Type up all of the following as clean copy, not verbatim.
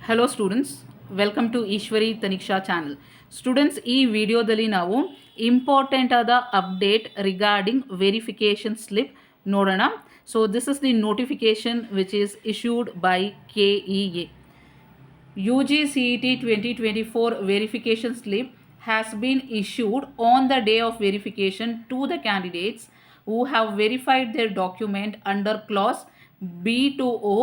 Hello students, welcome to Eshwari Taniksha channel. Students, ಈ ವಿಡಿಯೋದಲ್ಲಿ ನಾವು ಇಂಪಾರ್ಟೆಂಟ್ ಆದ ಅಪ್ಡೇಟ್ ರಿಗಾರ್ಡಿಂಗ್ ವೆರಿಫಿಕೇಷನ್ ಸ್ಲಿಪ್ ನೋಡೋಣ. So this is the notification which is issued by KEA. UGCET 2024 verification slip has been issued on the day of verification to the candidates who have verified their document under clause B2O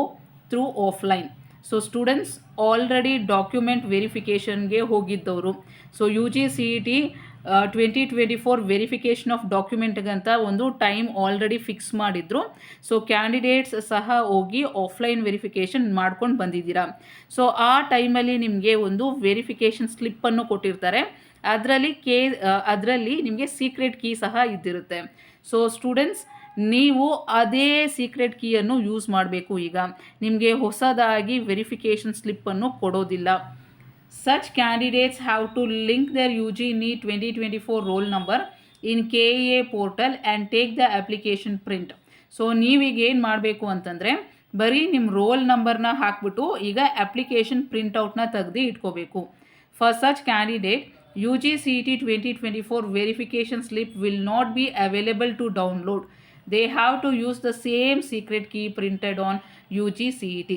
through offline. So students, already document ವೆರಿಫಿಕೇಷನ್ಗೆ ಹೋಗಿದ್ದವರು. So UGCET 2024 verification of ಡಾಕ್ಯುಮೆಂಟ್ಗಂತ ಒಂದು time already fix ಮಾಡಿದ್ರು. So candidates ಸಹ ಹೋಗಿ offline verification ಮಾಡ್ಕೊಂಡು ಬಂದಿದ್ದೀರಾ. So ಆ ಟೈಮಲ್ಲಿ ನಿಮಗೆ ಒಂದು ವೆರಿಫಿಕೇಷನ್ ಸ್ಲಿಪ್ಪನ್ನು ಕೊಟ್ಟಿರ್ತಾರೆ. ಅದರಲ್ಲಿ ನಿಮಗೆ ಸೀಕ್ರೆಟ್ ಕೀ ಸಹ ಇದ್ದಿರುತ್ತೆ. ಸೊ ಸ್ಟೂಡೆಂಟ್ಸ್, ನೀವು ಅದೇ ಸೀಕ್ರೆಟ್ ಕೀಯನ್ನು ಯೂಸ್ ಮಾಡಬೇಕು. ಈಗ ನಿಮಗೆ ಹೊಸದಾಗಿ ವೆರಿಫಿಕೇಷನ್ ಸ್ಲಿಪ್ಪನ್ನು ಕೊಡೋದಿಲ್ಲ. Such candidates have to link their UG NEET 2024 roll number in KEA portal and take the application print. So ನೀವೀಗ ಏನು ಮಾಡಬೇಕು ಅಂತಂದರೆ, ಬರೀ ನಿಮ್ಮ ರೋಲ್ ನಂಬರ್ನ ಹಾಕ್ಬಿಟ್ಟು ಈಗ ಅಪ್ಲಿಕೇಶನ್ ಪ್ರಿಂಟೌಟ್ನ ತೆಗೆದು ಇಟ್ಕೋಬೇಕು. For such candidate, UGCET 2024 verification slip will not be available to download. They have to use the same secret key printed on UGCET.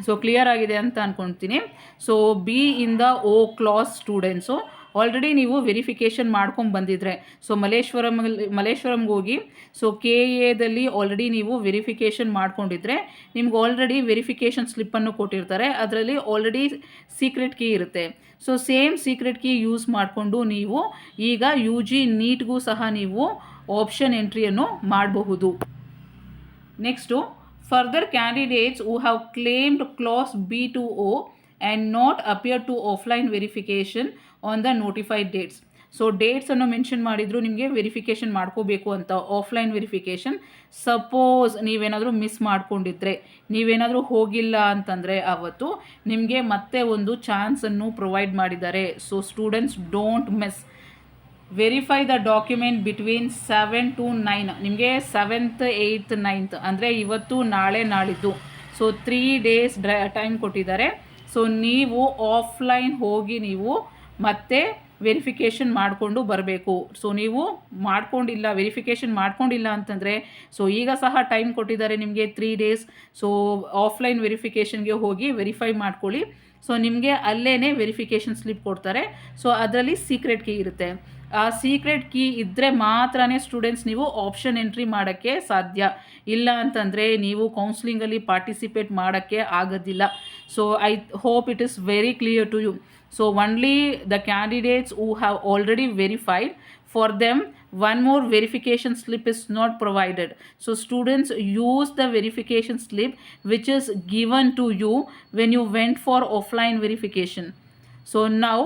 So clear ಆಗಿದೆ ಅಂತ ಅಂದ್ಕೊಳ್ತೀನಿ. So B in the O class students already ನೀವು verification ಮಾಡ್ಕೊಂಡು ಬಂದಿದ್ರೆ, so ಮಲೇಶ್ವರಂಗೆ ಹೋಗಿ so KEAದಲ್ಲಿ already ನೀವು verification ಮಾಡ್ಕೊಂಡಿದ್ರೆ ನಿಮ್ಗೆ ಆಲ್ರೆಡಿ ವೆರಿಫಿಕೇಷನ್ ಸ್ಲಿಪ್ಪನ್ನು ಕೊಟ್ಟಿರ್ತಾರೆ. ಅದರಲ್ಲಿ ಆಲ್ರೆಡಿ ಸೀಕ್ರೆಟ್ ಕೀ ಇರುತ್ತೆ. So same secret key use ಮಾಡಿಕೊಂಡು ನೀವು ಈಗ UG NEETಗೂ ಸಹ ನೀವು ಆಪ್ಷನ್ ಎಂಟ್ರಿಯನ್ನು ಮಾಡಬಹುದು. Next, further candidates who have claimed class B2O and not appear to offline verification on the notified dates. So ಡೇಟ್ಸನ್ನು ಮೆನ್ಷನ್ ಮಾಡಿದ್ರು ನಿಮಗೆ ವೆರಿಫಿಕೇಷನ್ ಮಾಡ್ಕೋಬೇಕು ಅಂತ ಆಫ್ಲೈನ್ ವೆರಿಫಿಕೇಷನ್. ಸಪೋಸ್ ನೀವೇನಾದರೂ ಮಿಸ್ ಮಾಡ್ಕೊಂಡಿದ್ರೆ, ನೀವೇನಾದರೂ ಹೋಗಿಲ್ಲ ಅಂತಂದರೆ ಅವತ್ತು ನಿಮಗೆ ಮತ್ತೆ ಒಂದು ಚಾನ್ಸನ್ನು ಪ್ರೊವೈಡ್ ಮಾಡಿದ್ದಾರೆ. So students, don't miss. Verify the document between 7 to 9. ನಿಮಗೆ 7th 8th 9th ಅಂದರೆ ಇವತ್ತು ನಾಳೆ ನಾಳಿದ್ದು, ಸೊ 3 days ಟೈಮ್ ಕೊಟ್ಟಿದ್ದಾರೆ. ಸೊ ನೀವು ಆಫ್ಲೈನ್ ಹೋಗಿ ನೀವು ಮತ್ತೆ ವೆರಿಫಿಕೇಷನ್ ಮಾಡಿಕೊಂಡು ಬರಬೇಕು. ಸೊ ನೀವು ವೆರಿಫಿಕೇಷನ್ ಮಾಡ್ಕೊಂಡಿಲ್ಲ ಅಂತಂದರೆ, ಸೊ ಈಗ ಸಹ ಟೈಮ್ ಕೊಟ್ಟಿದ್ದಾರೆ ನಿಮಗೆ 3 days. ಸೊ ಆಫ್ಲೈನ್ ವೆರಿಫಿಕೇಷನ್ಗೆ ಹೋಗಿ ವೆರಿಫೈ ಮಾಡ್ಕೊಳ್ಳಿ. ಸೊ ನಿಮಗೆ ಅಲ್ಲೇ ವೆರಿಫಿಕೇಷನ್ ಸ್ಲಿಪ್ ಕೊಡ್ತಾರೆ. ಸೊ ಅದರಲ್ಲಿ ಸೀಕ್ರೆಟ್ ಕೀ ಇರುತ್ತೆ. ಆ ಸೀಕ್ರೆಟ್ ಕೀ ಇದ್ದರೆ ಮಾತ್ರ ಸ್ಟೂಡೆಂಟ್ಸ್ ನೀವು ಆಪ್ಷನ್ ಎಂಟ್ರಿ ಮಾಡೋಕ್ಕೆ ಸಾಧ್ಯ. ಇಲ್ಲ ಅಂತಂದರೆ ನೀವು ಕೌನ್ಸಿಲಿಂಗಲ್ಲಿ ಪಾರ್ಟಿಸಿಪೇಟ್ ಮಾಡೋಕ್ಕೆ ಆಗೋದಿಲ್ಲ. So I hope it is very clear to you. So only the candidates who have already verified, for them one more verification slip is not provided. So students, use the verification slip which is given to you when you went for offline verification. So now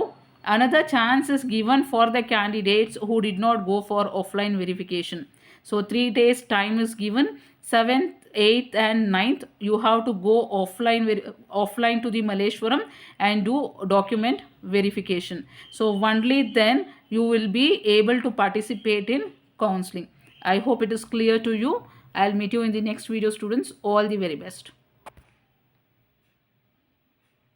another chance is given for the candidates who did not go for offline verification. So 3 days time is given. 7th, 8th and 9th you have to go offline to the Malleshwaram and do document verification. So only then you will be able to participate in counseling. I hope it is clear to you. I'll meet you in the next video, students. All the very best.